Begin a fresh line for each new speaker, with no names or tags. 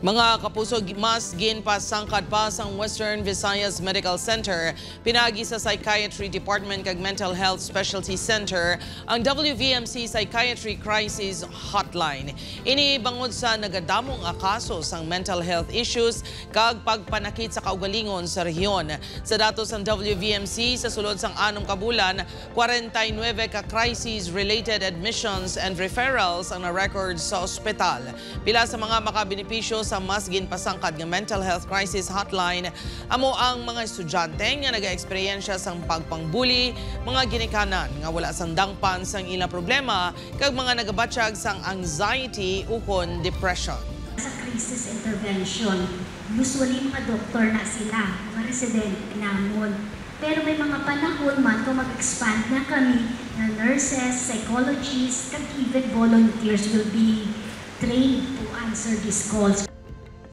Mga kapuso, mas ginpasangkad pa sa Western Visayas Medical Center, pinagi sa Psychiatry Department kag Mental Health Specialty Center ang WVMC Psychiatry Crisis Hotline. Ini bangod sa nagadamong kaso sang mental health issues kag pagpanakit sa kaugalingon sa rehiyon. Sa datos ng WVMC, sa sulod sang 6 ka bulan, 49 ka crisis-related admissions and referrals ang na-record sa ospital. Pila sa mga makabenepisyo sa mas ginpasangkad nga mental health crisis hotline amo ang mga estudyante nga nag-eksperyensya sang pagpangbuli, mga ginikanan nga wala sang dangpan sang ilang problema kag mga nagabatsyag sang anxiety ukon depression.
Sa crisis intervention, usually mga doktor na sila, mga resident namon. Pero may mga panahon man kung mag-expand na kami na nurses, psychologists, kag even volunteers will be trained to answer these calls.